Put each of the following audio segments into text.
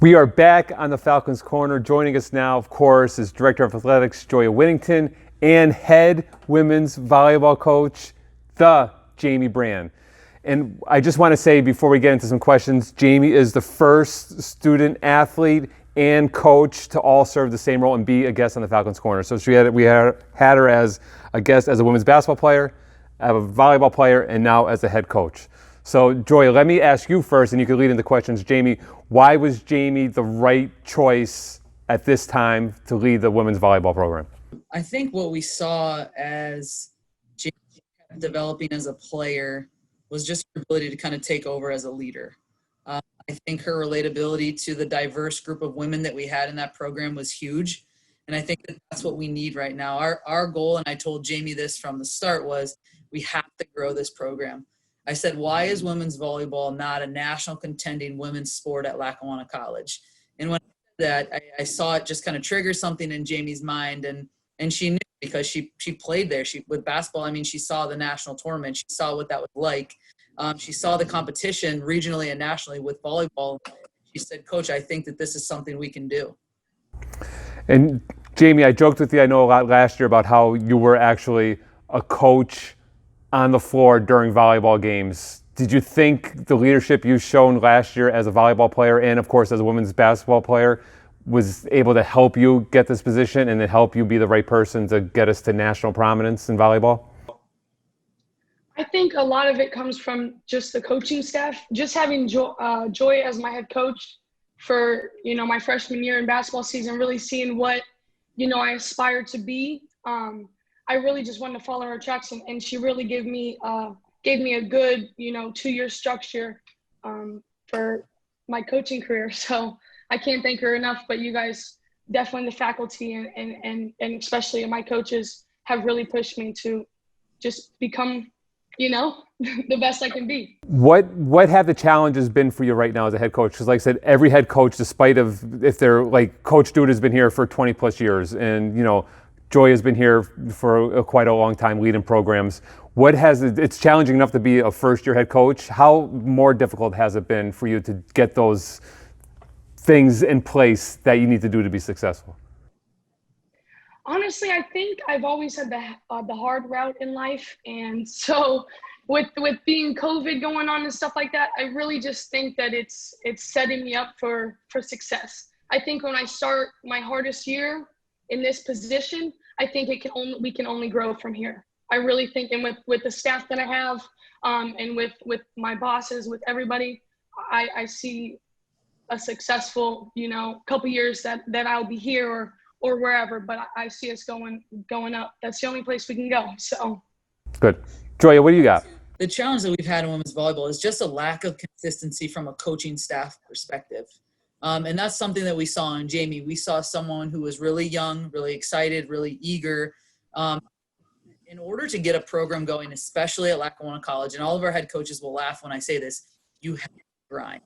We are back on the Falcons Corner. Joining us now, of course, is Director of Athletics Joya Whittington and head women's volleyball coach, the Jamie Brann. And I just want to say before we get into some questions, Jamie is the first student athlete and coach to all serve the same role and be a guest on the Falcons Corner. So we had her as a guest as a women's basketball player, as a volleyball player, and now as a head coach. So, Joy, let me ask you first, and you can lead into questions. Jamie, why was Jamie the right choice at this time to lead the women's volleyball program? I think what we saw as Jamie kept developing as a player was just her ability to kind of take over as a leader. I think her relatability to the diverse group of women that we had in that program was huge. And I think that's what we need right now. Our goal, and I told Jamie this from the start, was we have to grow this program. I said, why is women's volleyball not a national contending women's sport at Lackawanna College? And when I said that, I saw it just kind of trigger something in Jamie's mind, and she knew because she played there. With basketball, I mean, she saw the national tournament. She saw what that was like. She saw the competition regionally and nationally with volleyball. She said, Coach, I think that this is something we can do. And Jamie, I joked with you, I know, a lot last year about how you were actually a coach on the floor during volleyball games. Did you think the leadership you've shown last year as a volleyball player and, of course, as a women's basketball player was able to help you get this position and to help you be the right person to get us to national prominence in volleyball? I think a lot of it comes from just the coaching staff. Just having Joy as my head coach for, my freshman year in basketball season, really seeing what, I aspired to be. I really just wanted to follow her tracks, and she really gave me a good, 2-year structure for my coaching career. So I can't thank her enough, but you guys, definitely the faculty and especially my coaches have really pushed me to just become, the best I can be. What have the challenges been for you right now as a head coach? Because like I said, every head coach, despite of if they're like Coach Dude has been here for 20 plus years and, Joy has been here for quite a long time leading programs. It's challenging enough to be a first-year head coach. How more difficult has it been for you to get those things in place that you need to do to be successful? Honestly, I think I've always had the hard route in life, and so with being COVID going on and stuff like that, I really just think that it's setting me up for success. I think when I start my hardest year in this position, I think we can only grow from here. I really think, and with the staff that I have, and with my bosses, with everybody, I see a successful, couple years that I'll be here or wherever, but I see us going up. That's the only place we can go. So good. Joya, what do you got? The challenge that we've had in women's volleyball is just a lack of consistency from a coaching staff perspective. And that's something that we saw in Jamie. We saw someone who was really young, really excited, really eager. In order to get a program going, especially at Lackawanna College, and all of our head coaches will laugh when I say this, you have to grind.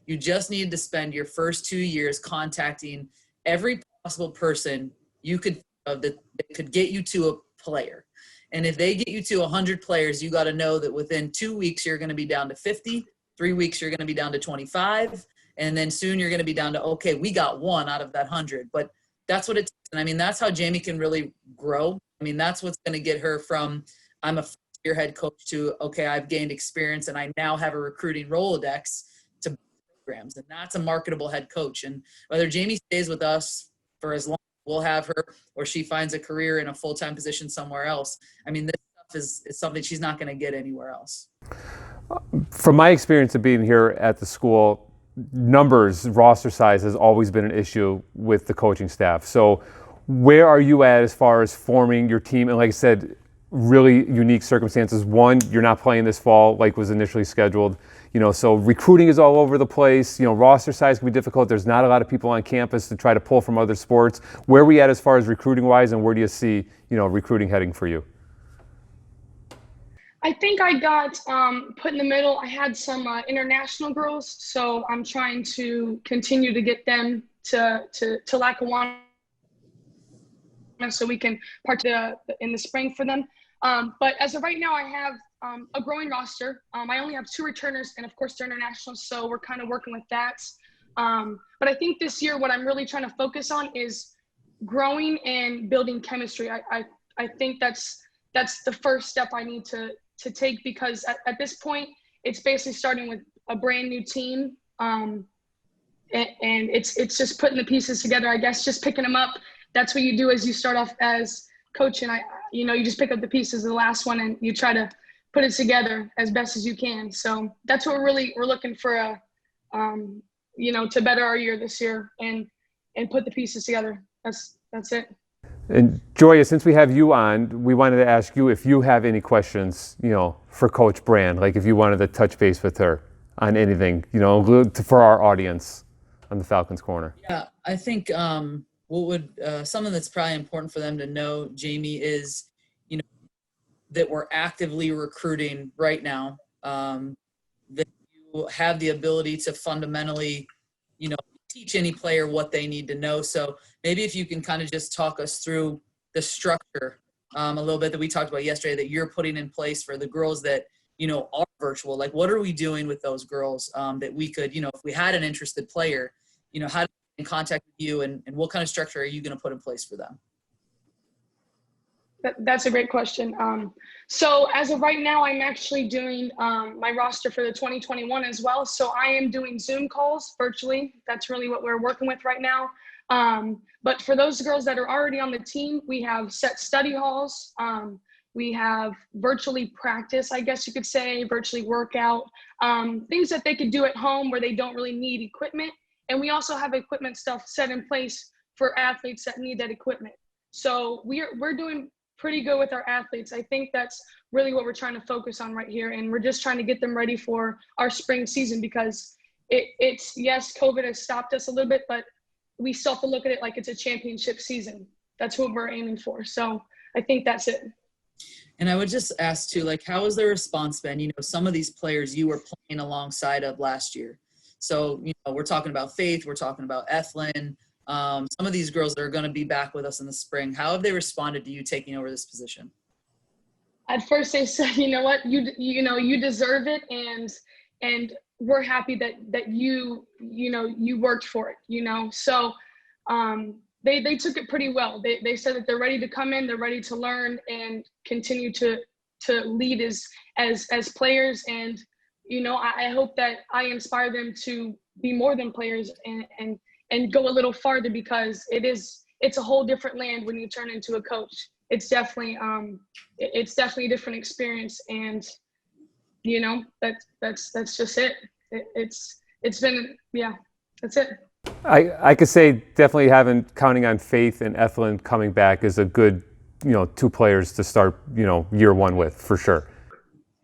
You just need to spend your first 2 years contacting every possible person you could think of that could get you to a player. And if they get you to 100 players, you got to know that within 2 weeks, you're going to be down to 50. 3 weeks, you're going to be down to 25. And then soon you're going to be down to, okay, we got one out of that 100. But that's what it takes. And I mean, that's how Jamie can really grow. I mean, that's what's going to get her from, I'm a first-year head coach to, okay, I've gained experience and I now have a recruiting Rolodex to programs. And that's a marketable head coach. And whether Jamie stays with us for as long as we'll have her, or she finds a career in a full-time position somewhere else, I mean, this stuff is something she's not going to get anywhere else. From my experience of being here at the school, numbers, roster size has always been an issue with the coaching staff. So where are you at as far as forming your team? And like I said, really unique circumstances. One, you're not playing this fall like was initially scheduled. So recruiting is all over the place. Roster size can be difficult. There's not a lot of people on campus to try to pull from other sports. Where are we at as far as recruiting wise, and where do you see, recruiting heading for you? I think I got put in the middle. I had some international girls, so I'm trying to continue to get them to Lackawanna so we can participate in the spring for them. But as of right now, I have a growing roster. I only have 2 returners, and of course they're international, so we're kind of working with that. But I think this year what I'm really trying to focus on is growing and building chemistry. I think that's the first step I need to take, because at this point it's basically starting with a brand new team, and it's just putting the pieces together, I guess, just picking them up. That's what you do as you start off as coach, and you just pick up the pieces of the last one and you try to put it together as best as you can. So that's what we're looking for, to better our year this year and put the pieces together. That's it. And Joya, since we have you on, we wanted to ask you if you have any questions, for Coach Brann, like if you wanted to touch base with her on anything, for our audience on the Falcons Corner. Yeah, I think something that's probably important for them to know, Jamie, is, that we're actively recruiting right now, that you have the ability to fundamentally, teach any player what they need to know. So maybe if you can kind of just talk us through the structure a little bit that we talked about yesterday that you're putting in place for the girls that, are virtual. Like, what are we doing with those girls that we could, if we had an interested player, how to get in contact with you, and what kind of structure are you going to put in place for them? That's a great question. So as of right now, I'm actually doing my roster for the 2021 as well. So I am doing Zoom calls virtually. That's really what we're working with right now. But for those girls that are already on the team, we have set study halls. We have virtually practice, I guess you could say, virtually workout, things that they could do at home where they don't really need equipment. And we also have equipment stuff set in place for athletes that need that equipment. So we're doing pretty good with our athletes. I think that's really what we're trying to focus on right here. And we're just trying to get them ready for our spring season, because it's yes, COVID has stopped us a little bit, but we still have to look at it like it's a championship season. That's what we're aiming for. So I think that's it. And I would just ask too, like, how has the response been? Some of these players you were playing alongside of last year. So, we're talking about Faith, we're talking about Ethlyn, some of these girls that are going to be back with us in the spring. How have they responded to you taking over this position? At first they said, you know what, you deserve it, and we're happy that you worked for it, So they took it pretty well. They said that they're ready to come in, they're ready to learn and continue to lead as players. And I hope that I inspire them to be more than players and go a little farther, because it's a whole different land when you turn into a coach. It's definitely a different experience, and that's just it. It's been, yeah, that's it. I could say definitely counting on Faith and Ethlyn coming back is a good, two players to start, year one with, for sure.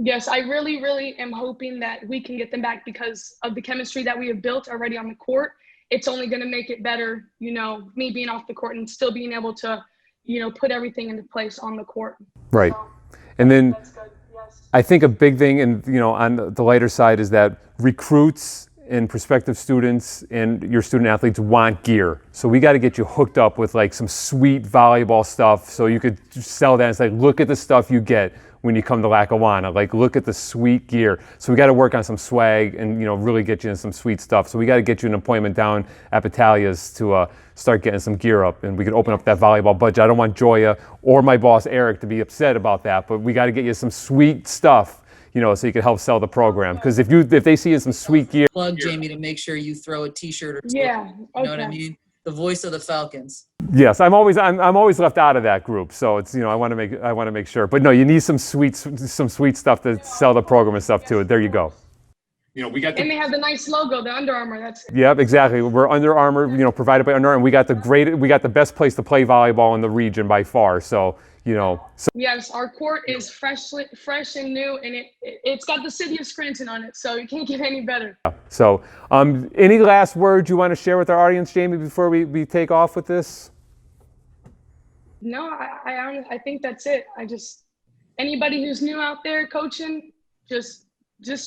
Yes, I really, really am hoping that we can get them back because of the chemistry that we have built already on the court. It's only going to make it better, me being off the court and still being able to, put everything into place on the court. Right. So, and then that's good. Yes. I think a big thing, and on the lighter side, is that recruits and prospective students and your student athletes want gear. So we got to get you hooked up with like some sweet volleyball stuff so you could sell that. It's like, look at the stuff you get when you come to Lackawanna. Like, look at the sweet gear. So we got to work on some swag and, really get you in some sweet stuff. So we got to get you an appointment down at Batalia's to start getting some gear up, and we could open up that volleyball budget. I don't want Joya or my boss Eric to be upset about that, but we got to get you some sweet stuff, so you can help sell the program. Because if they see you some sweet gear. Plug Jamie to make sure you throw a T-shirt or something. Yeah. Okay. You know what I mean? The voice of the Falcons. Yes, I'm always left out of that group, so it's I want to make sure. But no, you need some sweet stuff to sell the program and stuff too. There you go. We got and they have the nice logo, the Under Armour. That's it. Yep, exactly. We're Under Armour, provided by Under Armour. We got the best place to play volleyball in the region by far. So. Yes, our court is fresh and new, and it's got the city of Scranton on it, so it can't get any better. So, any last words you want to share with our audience, Jamie, before we take off with this? No, I think that's it. Anybody who's new out there coaching, just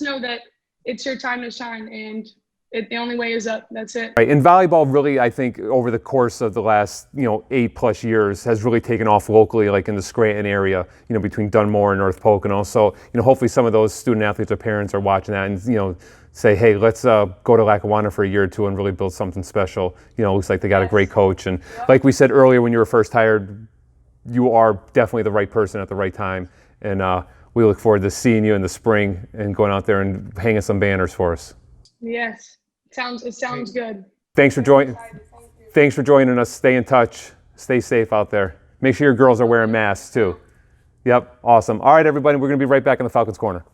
know that it's your time to shine, and the only way is up. That's it. Right. And volleyball really, I think, over the course of the last, 8+ years has really taken off locally, like in the Scranton area, between Dunmore and North Pocono. So, hopefully some of those student athletes or parents are watching that and, say, hey, let's go to Lackawanna for a year or two and really build something special. You know, it looks like they got a great coach. And like we said earlier when you were first hired, you are definitely the right person at the right time. And we look forward to seeing you in the spring and going out there and hanging some banners for us. Yes, it sounds good. Thanks for joining. Thanks for joining us. Stay in touch. Stay safe out there. Make sure your girls are wearing masks too. Yep, awesome. All right, everybody, we're going to be right back in the Falcons Corner.